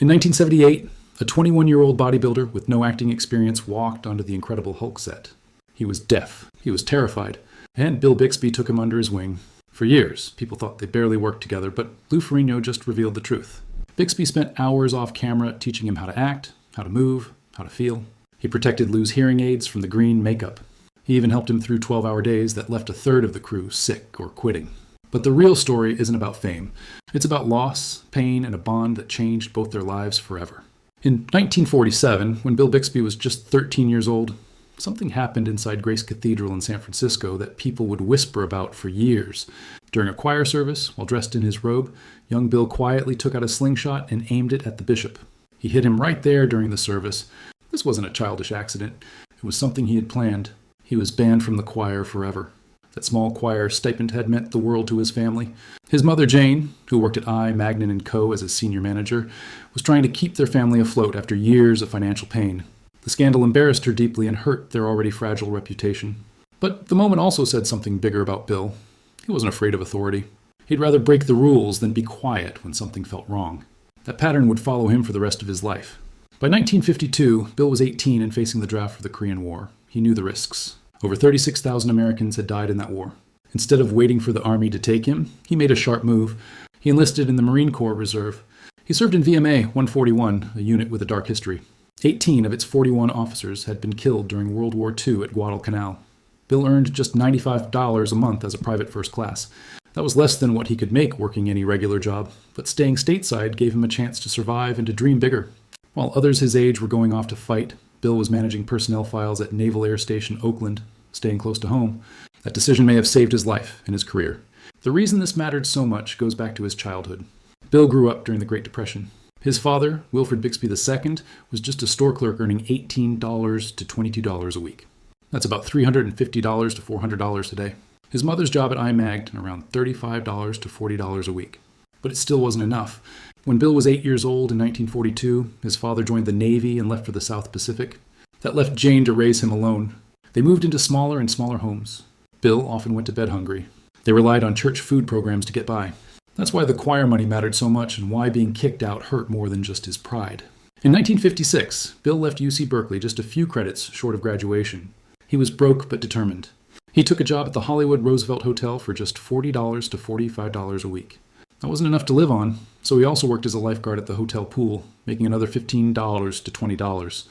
In 1978, a 21-year-old bodybuilder with no acting experience walked onto the Incredible Hulk set. He was deaf, he was terrified, and Bill Bixby took him under his wing. For years, people thought they barely worked together, but Lou Ferrigno just revealed the truth. Bixby spent hours off camera teaching him how to act, how to move, how to feel. He protected Lou's hearing aids from the green makeup. He even helped him through 12-hour days that left a third of the crew sick or quitting. But the real story isn't about fame. It's about loss, pain, and a bond that changed both their lives forever. In 1947, when Bill Bixby was just 13 years old, something happened inside Grace Cathedral in San Francisco that people would whisper about for years. During a choir service, while dressed in his robe, young Bill quietly took out a slingshot and aimed it at the bishop. He hit him right there during the service. This wasn't a childish accident. It was something he had planned. He was banned from the choir forever. That small choir stipend had meant the world to his family. His mother, Jane, who worked at I, Magnin & Co. as a senior manager, was trying to keep their family afloat after years of financial pain. The scandal embarrassed her deeply and hurt their already fragile reputation. But the moment also said something bigger about Bill. He wasn't afraid of authority. He'd rather break the rules than be quiet when something felt wrong. That pattern would follow him for the rest of his life. By 1952, Bill was 18 and facing the draft for the Korean War. He knew the risks. Over 36,000 Americans had died in that war. Instead of waiting for the Army to take him, he made a sharp move. He enlisted in the Marine Corps Reserve. He served in VMA 141, a unit with a dark history. 18 of its 41 officers had been killed during World War II at Guadalcanal. Bill earned just $95 a month as a private first class. That was less than what he could make working any regular job, but staying stateside gave him a chance to survive and to dream bigger. While others his age were going off to fight, Bill was managing personnel files at Naval Air Station Oakland, staying close to home. That decision may have saved his life and his career. The reason this mattered so much goes back to his childhood. Bill grew up during the Great Depression. His father, Wilfred Bixby II, was just a store clerk earning $18 to $22 a week. That's about $350 to $400 today. His mother's job at IMAG, around $35 to $40 a week. But it still wasn't enough. When Bill was 8 years old in 1942, his father joined the Navy and left for the South Pacific. That left Jane to raise him alone. They moved into smaller and smaller homes. Bill often went to bed hungry. They relied on church food programs to get by. That's why the choir money mattered so much and why being kicked out hurt more than just his pride. In 1956, Bill left UC Berkeley just a few credits short of graduation. He was broke but determined. He took a job at the Hollywood Roosevelt Hotel for just $40 to $45 a week. That wasn't enough to live on, so he also worked as a lifeguard at the hotel pool, making another $15 to $20.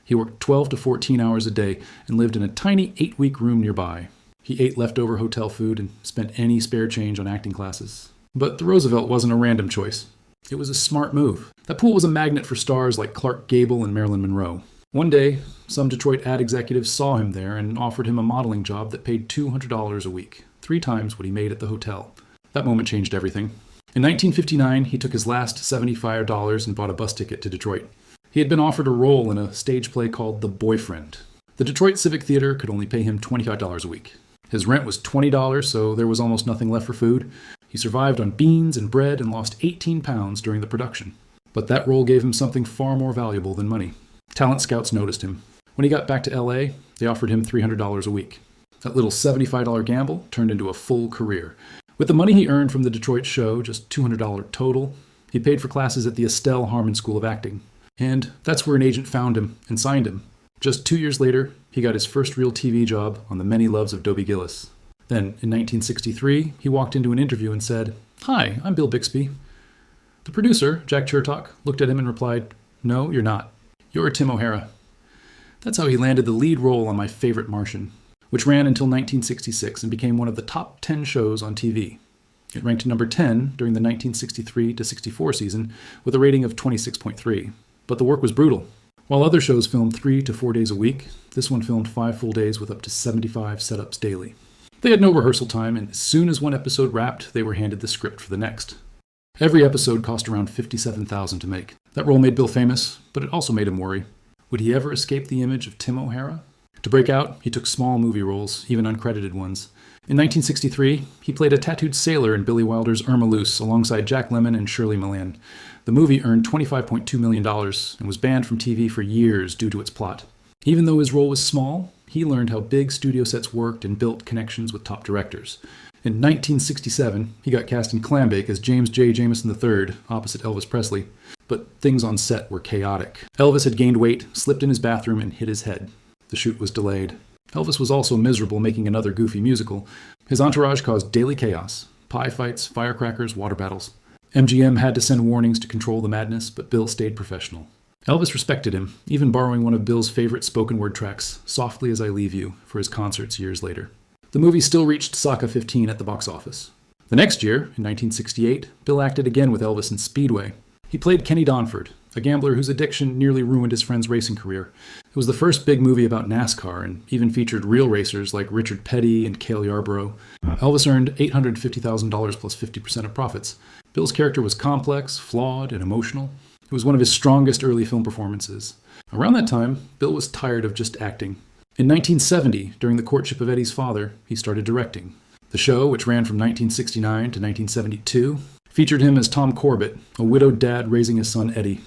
He worked 12 to 14 hours a day and lived in a tiny 8-week room nearby. He ate leftover hotel food and spent any spare change on acting classes. But the Roosevelt wasn't a random choice. It was a smart move. That pool was a magnet for stars like Clark Gable and Marilyn Monroe. One day, some Detroit ad executives saw him there and offered him a modeling job that paid $200 a week, 3 times what he made at the hotel. That moment changed everything. In 1959, he took his last $75 and bought a bus ticket to Detroit. He had been offered a role in a stage play called The Boyfriend. The Detroit Civic Theater could only pay him $25 a week. His rent was $20, so there was almost nothing left for food. He survived on beans and bread and lost 18 pounds during the production. But that role gave him something far more valuable than money. Talent scouts noticed him. When he got back to LA, they offered him $300 a week. That little $75 gamble turned into a full career. With the money he earned from the Detroit show, just $200 total, he paid for classes at the Estelle Harmon School of Acting. And that's where an agent found him and signed him. Just 2 years later, he got his first real TV job on The Many Loves of Dobie Gillis. Then, in 1963, he walked into an interview and said, "Hi, I'm Bill Bixby." The producer, Jack Chertok, looked at him and replied, "No, you're not. You're Tim O'Hara." That's how he landed the lead role on My Favorite Martian, which ran until 1966 and became one of the top 10 shows on TV. It ranked number 10 during the 1963 to 64 season with a rating of 26.3. But the work was brutal. While other shows filmed 3 to 4 days a week, this one filmed 5 full days with up to 75 setups daily. They had no rehearsal time, and as soon as one episode wrapped, they were handed the script for the next. Every episode cost around $57,000 to make. That role made Bill famous, but it also made him worry. Would he ever escape the image of Tim O'Hara? To break out, he took small movie roles, even uncredited ones. In 1963, he played a tattooed sailor in Billy Wilder's Irma Luce alongside Jack Lemmon and Shirley Millane. The movie earned $25.2 million and was banned from TV for years due to its plot. Even though his role was small, he learned how big studio sets worked and built connections with top directors. In 1967, he got cast in Clambake as James J. Jameson III, opposite Elvis Presley, but things on set were chaotic. Elvis had gained weight, slipped in his bathroom, and hit his head. The shoot was delayed. Elvis was also miserable making another goofy musical. His entourage caused daily chaos: pie fights, firecrackers, water battles. MGM had to send warnings to control the madness, but Bill stayed professional. Elvis respected him, even borrowing one of Bill's favorite spoken word tracks, "Softly as I Leave You," for his concerts years later. The movie still reached Soca 15 at the box office. The next year, in 1968, Bill acted again with Elvis in Speedway. He played Kenny Donford, a gambler whose addiction nearly ruined his friend's racing career. It was the first big movie about NASCAR and even featured real racers like Richard Petty and Cale Yarborough. Elvis earned $850,000 plus 50% of profits. Bill's character was complex, flawed, and emotional. It was one of his strongest early film performances. Around that time, Bill was tired of just acting. In 1970, during the courtship of Eddie's father, he started directing. The show, which ran from 1969 to 1972, featured him as Tom Corbett, a widowed dad raising his son Eddie.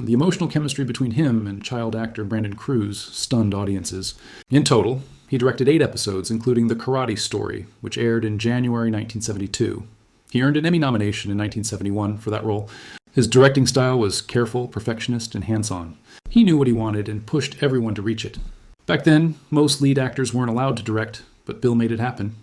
The emotional chemistry between him and child actor Brandon Cruz stunned audiences. In total, he directed 8 episodes, including The Karate Story, which aired in January 1972. He earned an Emmy nomination in 1971 for that role. His directing style was careful, perfectionist, and hands-on. He knew what he wanted and pushed everyone to reach it. Back then, most lead actors weren't allowed to direct, but Bill made it happen.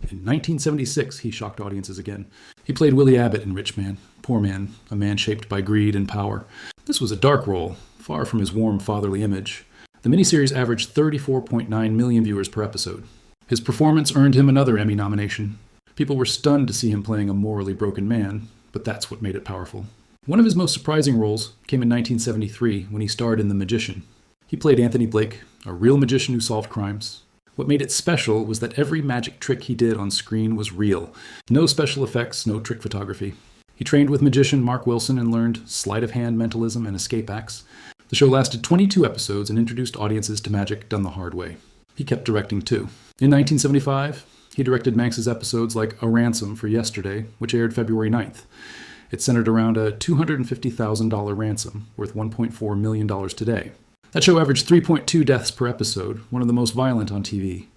In 1976, he shocked audiences again. He played Willie Abbott in Rich Man, Poor Man, a man shaped by greed and power. This was a dark role, far from his warm fatherly image. The miniseries averaged 34.9 million viewers per episode. His performance earned him another Emmy nomination. People were stunned to see him playing a morally broken man, but that's what made it powerful. One of his most surprising roles came in 1973 when he starred in The Magician. He played Anthony Blake, a real magician who solved crimes. What made it special was that every magic trick he did on screen was real. No special effects, no trick photography. He trained with magician Mark Wilson and learned sleight of hand mentalism and escape acts. The show lasted 22 episodes and introduced audiences to magic done the hard way. He kept directing too. In 1975, he directed Manx's episodes like A Ransom for Yesterday, which aired February 9th. It centered around a $250,000 ransom, worth $1.4 million today. That show averaged 3.2 deaths per episode, one of the most violent on TV.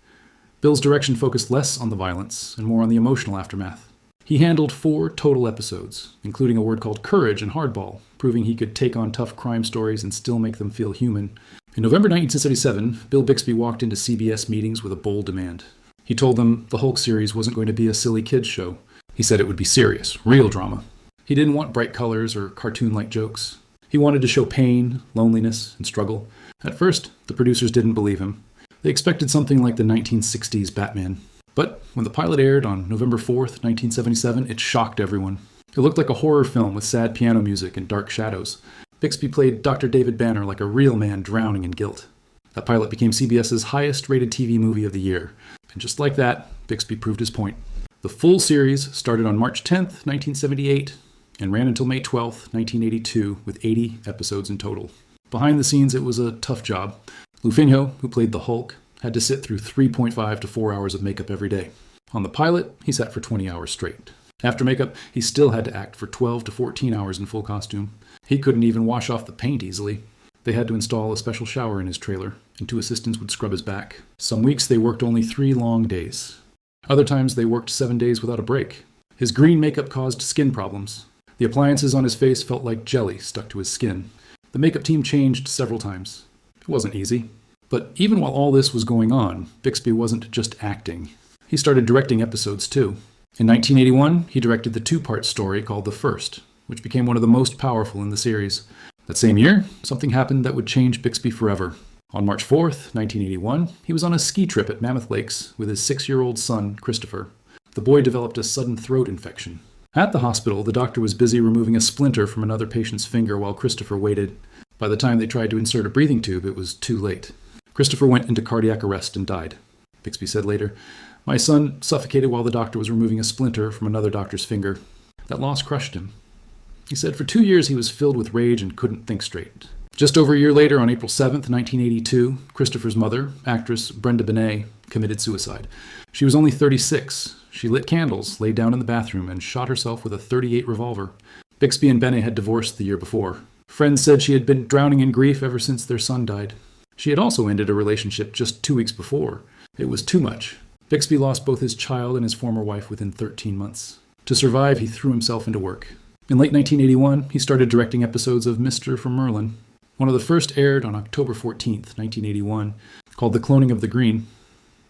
Bill's direction focused less on the violence and more on the emotional aftermath. He handled 4 total episodes, including a word called Courage and Hardball, proving he could take on tough crime stories and still make them feel human. In November 1977, Bill Bixby walked into CBS meetings with a bold demand. He told them the Hulk series wasn't going to be a silly kids show. He said it would be serious, real drama. He didn't want bright colors or cartoon-like jokes. He wanted to show pain, loneliness, and struggle. At first, the producers didn't believe him. They expected something like the 1960s Batman. But when the pilot aired on November 4th, 1977, it shocked everyone. It looked like a horror film with sad piano music and dark shadows. Bixby played Dr. David Banner like a real man drowning in guilt. That pilot became CBS's highest-rated TV movie of the year. And just like that, Bixby proved his point. The full series started on March 10th, 1978, and ran until May 12th, 1982, with 80 episodes in total. Behind the scenes, it was a tough job. Lou Ferrigno, who played the Hulk, had to sit through 3.5 to 4 hours of makeup every day. On the pilot, he sat for 20 hours straight. After makeup, he still had to act for 12 to 14 hours in full costume. He couldn't even wash off the paint easily. They had to install a special shower in his trailer, and 2 assistants would scrub his back. Some weeks they worked only 3 long days. Other times they worked 7 days without a break. His green makeup caused skin problems. The appliances on his face felt like jelly stuck to his skin. The makeup team changed several times. It wasn't easy. But even while all this was going on, Bixby wasn't just acting. He started directing episodes too. In 1981, he directed the 2-part story called The First, which became one of the most powerful in the series. That same year, something happened that would change Bixby forever. On March 4th, 1981, he was on a ski trip at Mammoth Lakes with his 6-year-old son, Christopher. The boy developed a sudden throat infection. At the hospital, the doctor was busy removing a splinter from another patient's finger while Christopher waited. By the time they tried to insert a breathing tube, it was too late. Christopher went into cardiac arrest and died. Bixby said later, "My son suffocated while the doctor was removing a splinter from another doctor's finger. That loss crushed him." He said for 2 years he was filled with rage and couldn't think straight. Just over a year later, on April 7th, 1982, Christopher's mother, actress Brenda Benet, committed suicide. She was only 36. She lit candles, laid down in the bathroom, and shot herself with a .38 revolver. Bixby and Benet had divorced the year before. Friends said she had been drowning in grief ever since their son died. She had also ended a relationship just 2 weeks before. It was too much. Bixby lost both his child and his former wife within 13 months. To survive, he threw himself into work. In late 1981, he started directing episodes of Mr. from Merlin. One of the first aired on October 14th, 1981, called The Cloning of the Green.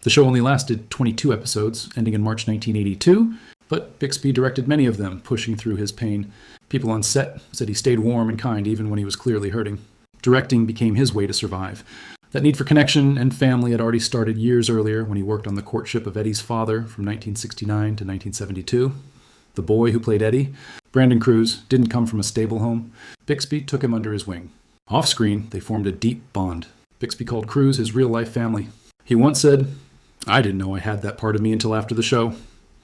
The show only lasted 22 episodes, ending in March 1982, but Bixby directed many of them, pushing through his pain. People on set said he stayed warm and kind even when he was clearly hurting. Directing became his way to survive. That need for connection and family had already started years earlier when he worked on the courtship of Eddie's father from 1969 to 1972. The boy who played Eddie, Brandon Cruz, didn't come from a stable home. Bixby took him under his wing. Off-screen, they formed a deep bond. Bixby called Cruz his real-life family. He once said, "I didn't know I had that part of me until after the show."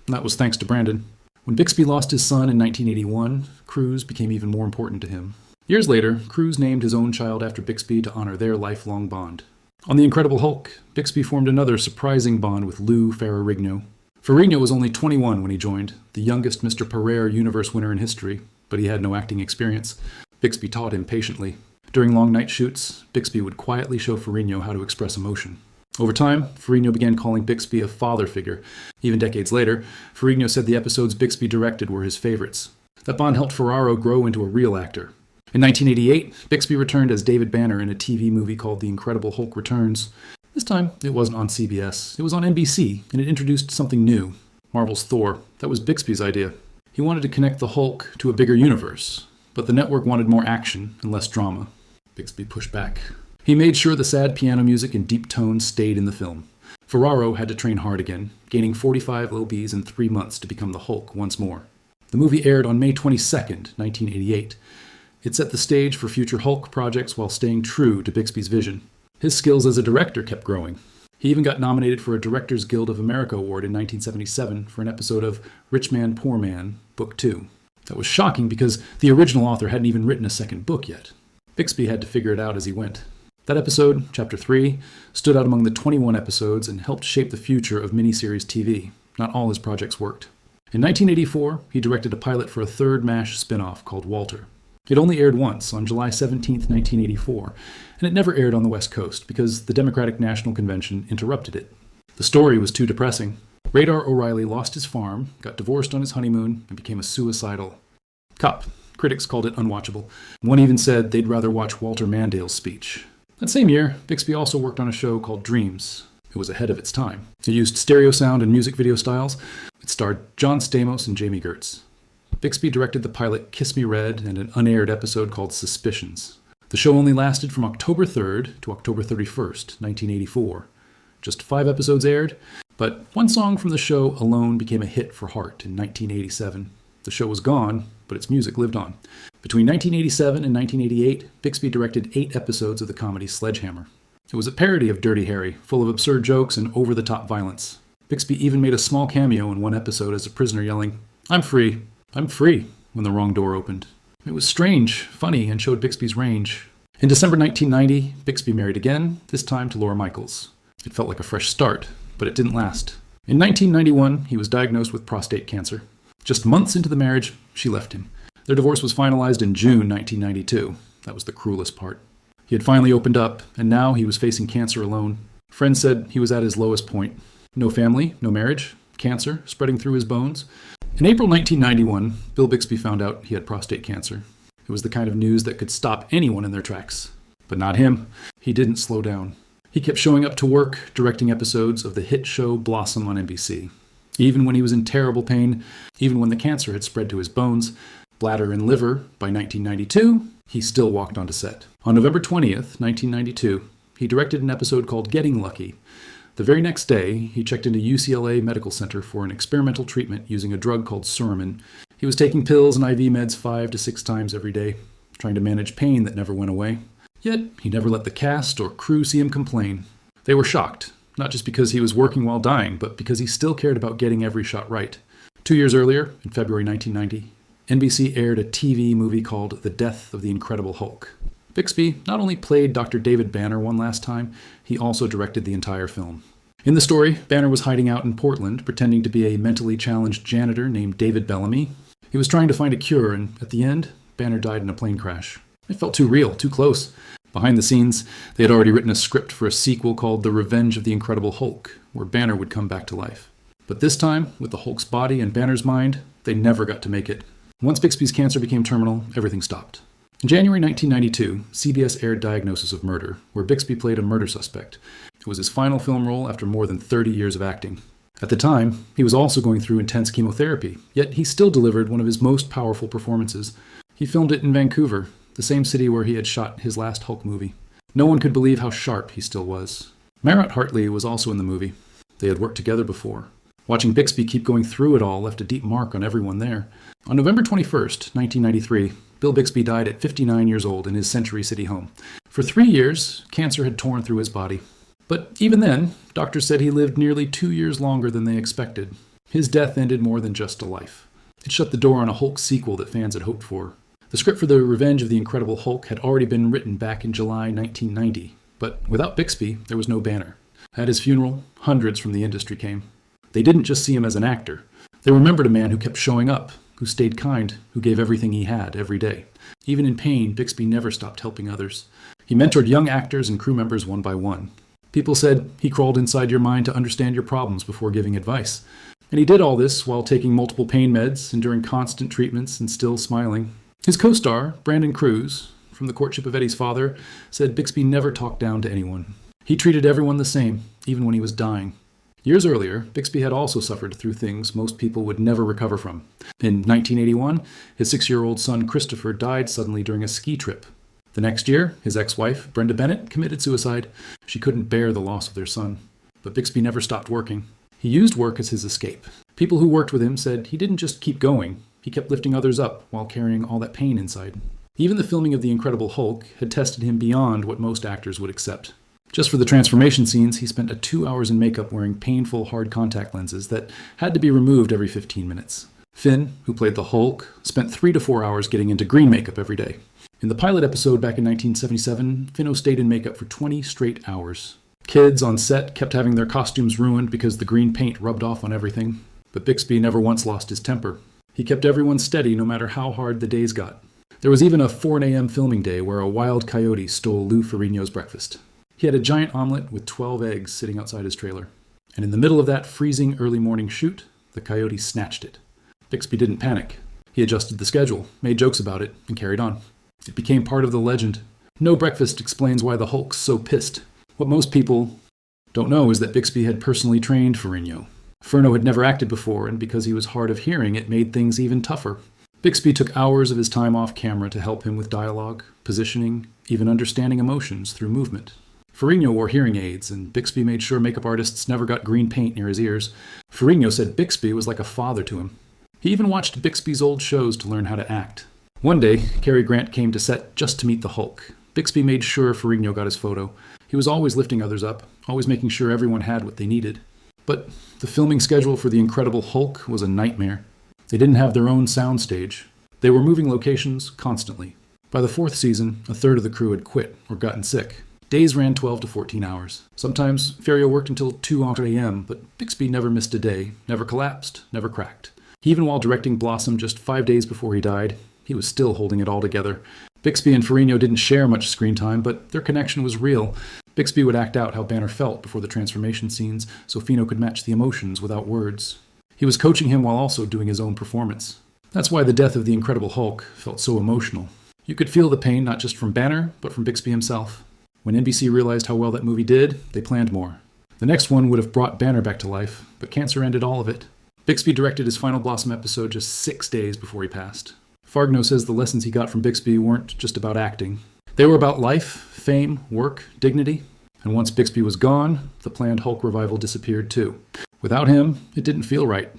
And that was thanks to Brandon. When Bixby lost his son in 1981, Cruz became even more important to him. Years later, Cruz named his own child after Bixby to honor their lifelong bond. On The Incredible Hulk, Bixby formed another surprising bond with Lou Ferrigno. Ferrigno was only 21 when he joined, the youngest Mr. Pereira Universe winner in history, but he had no acting experience. Bixby taught him patiently. During long night shoots, Bixby would quietly show Ferrigno how to express emotion. Over time, Ferrigno began calling Bixby a father figure. Even decades later, Ferrigno said the episodes Bixby directed were his favorites. That bond helped Ferraro grow into a real actor. In 1988, Bixby returned as David Banner in a TV movie called The Incredible Hulk Returns. This time, it wasn't on CBS. It was on NBC, and it introduced something new, Marvel's Thor. That was Bixby's idea. He wanted to connect the Hulk to a bigger universe, but the network wanted more action and less drama. Bixby pushed back. He made sure the sad piano music and deep tones stayed in the film. Ferraro had to train hard again, gaining 45 lbs in 3 months to become the Hulk once more. The movie aired on May 22nd, 1988. It set the stage for future Hulk projects while staying true to Bixby's vision. His skills as a director kept growing. He even got nominated for a Directors Guild of America award in 1977 for an episode of Rich Man, Poor Man, Book 2. That was shocking because the original author hadn't even written a second book yet. Bixby had to figure it out as he went. That episode, Chapter 3, stood out among the 21 episodes and helped shape the future of miniseries TV. Not all his projects worked. In 1984, he directed a pilot for a third MASH spin-off called Walter. It only aired once, on July 17, 1984, and it never aired on the West Coast because the Democratic National Convention interrupted it. The story was too depressing. Radar O'Reilly lost his farm, got divorced on his honeymoon, and became a suicidal cop. Critics called it unwatchable. One even said they'd rather watch Walter Mandale's speech. That same year, Bixby also worked on a show called Dreams. It was ahead of its time. It used stereo sound and music video styles. It starred John Stamos and Jamie Gertz. Bixby directed the pilot Kiss Me Red and an unaired episode called Suspicions. The show only lasted from October 3rd to October 31st, 1984. Just 5 episodes aired, but one song from the show alone became a hit for Heart in 1987. The show was gone, but its music lived on. Between 1987 and 1988, Bixby directed 8 episodes of the comedy Sledgehammer. It was a parody of Dirty Harry, full of absurd jokes and over-the-top violence. Bixby even made a small cameo in one episode as a prisoner yelling, "I'm free. I'm free," when the wrong door opened. It was strange, funny, and showed Bixby's range. In December 1990, Bixby married again, this time to Laura Michaels. It felt like a fresh start, but it didn't last. In 1991, he was diagnosed with prostate cancer. Just months into the marriage, she left him. Their divorce was finalized in June 1992. That was the cruelest part. He had finally opened up, and now he was facing cancer alone. Friends said he was at his lowest point. No family, no marriage, cancer spreading through his bones. In April 1991, Bill Bixby found out he had prostate cancer. It was the kind of news that could stop anyone in their tracks. But not him. He didn't slow down. He kept showing up to work, directing episodes of the hit show Blossom on NBC. Even when he was in terrible pain, even when the cancer had spread to his bones, bladder and liver, by 1992, he still walked onto set. On November 20th, 1992, he directed an episode called Getting Lucky. The very next day, he checked into UCLA Medical Center for an experimental treatment using a drug called Suramin. He was taking pills and IV meds 5 to 6 times every day, trying to manage pain that never went away. Yet, he never let the cast or crew see him complain. They were shocked, not just because he was working while dying, but because he still cared about getting every shot right. 2 years earlier, in February 1990, NBC aired a TV movie called The Death of the Incredible Hulk. Bixby not only played Dr. David Banner one last time, he also directed the entire film. In the story, Banner was hiding out in Portland, pretending to be a mentally challenged janitor named David Bellamy. He was trying to find a cure, and at the end, Banner died in a plane crash. It felt too real, too close. Behind the scenes, they had already written a script for a sequel called The Revenge of the Incredible Hulk, where Banner would come back to life. But this time, with the Hulk's body and Banner's mind, they never got to make it. Once Bixby's cancer became terminal, everything stopped. In January 1992, CBS aired Diagnosis of Murder, where Bixby played a murder suspect. It was his final film role after more than 30 years of acting. At the time, he was also going through intense chemotherapy, yet he still delivered one of his most powerful performances. He filmed it in Vancouver, the same city where he had shot his last Hulk movie. No one could believe how sharp he still was. Marat Hartley was also in the movie. They had worked together before. Watching Bixby keep going through it all left a deep mark on everyone there. On November 21st, 1993, Bill Bixby died at 59 years old in his Century City home. For 3 years, cancer had torn through his body. But even then, doctors said he lived nearly 2 years longer than they expected. His death ended more than just a life. It shut the door on a Hulk sequel that fans had hoped for. The script for The Revenge of the Incredible Hulk had already been written back in July 1990, but without Bixby, there was no Banner. At his funeral, hundreds from the industry came. They didn't just see him as an actor. They remembered a man who kept showing up, who stayed kind, who gave everything he had every day. Even in pain, Bixby never stopped helping others. He mentored young actors and crew members one by one. People said he crawled inside your mind to understand your problems before giving advice. And he did all this while taking multiple pain meds, enduring constant treatments, and still smiling. His co-star, Brandon Cruz, from The Courtship of Eddie's Father, said Bixby never talked down to anyone. He treated everyone the same, even when he was dying. Years earlier, Bixby had also suffered through things most people would never recover from. In 1981, his 6-year-old son Christopher died suddenly during a ski trip. The next year, his ex-wife, Brenda Bennett, committed suicide. She couldn't bear the loss of their son. But Bixby never stopped working. He used work as his escape. People who worked with him said he didn't just keep going. He kept lifting others up while carrying all that pain inside. Even the filming of The Incredible Hulk had tested him beyond what most actors would accept. Just for the transformation scenes, he spent 2 hours in makeup wearing painful hard contact lenses that had to be removed every 15 minutes. Finn, who played the Hulk, spent 3 to 4 hours getting into green makeup every day. In the pilot episode back in 1977, Finno stayed in makeup for 20 straight hours. Kids on set kept having their costumes ruined because the green paint rubbed off on everything. But Bixby never once lost his temper. He kept everyone steady no matter how hard the days got. There was even a 4 a.m. filming day where a wild coyote stole Lou Ferrigno's breakfast. He had a giant omelet with 12 eggs sitting outside his trailer. And in the middle of that freezing early morning shoot, the coyote snatched it. Bixby didn't panic. He adjusted the schedule, made jokes about it, and carried on. It became part of the legend. No breakfast explains why the Hulk's so pissed. What most people don't know is that Bixby had personally trained Ferrigno. Ferno had never acted before, and because he was hard of hearing, it made things even tougher. Bixby took hours of his time off camera to help him with dialogue, positioning, even understanding emotions through movement. Ferrigno wore hearing aids, and Bixby made sure makeup artists never got green paint near his ears. Ferrigno said Bixby was like a father to him. He even watched Bixby's old shows to learn how to act. One day, Cary Grant came to set just to meet the Hulk. Bixby made sure Ferrigno got his photo. He was always lifting others up, always making sure everyone had what they needed. But the filming schedule for The Incredible Hulk was a nightmare. They didn't have their own soundstage. They were moving locations constantly. By the 4th season, a third of the crew had quit or gotten sick. Days ran 12 to 14 hours. Sometimes Ferrigno worked until 2 a.m., but Bixby never missed a day, never collapsed, never cracked. Even while directing Blossom just 5 days before he died, he was still holding it all together. Bixby and Ferrigno didn't share much screen time, but their connection was real. Bixby would act out how Banner felt before the transformation scenes, so Fino could match the emotions without words. He was coaching him while also doing his own performance. That's why the death of the Incredible Hulk felt so emotional. You could feel the pain not just from Banner, but from Bixby himself. When NBC realized how well that movie did, they planned more. The next one would have brought Banner back to life, but cancer ended all of it. Bixby directed his final Blossom episode just 6 days before he passed. Ferrigno says the lessons he got from Bixby weren't just about acting. They were about life, fame, work, dignity. And once Bixby was gone, the planned Hulk revival disappeared too. Without him, it didn't feel right.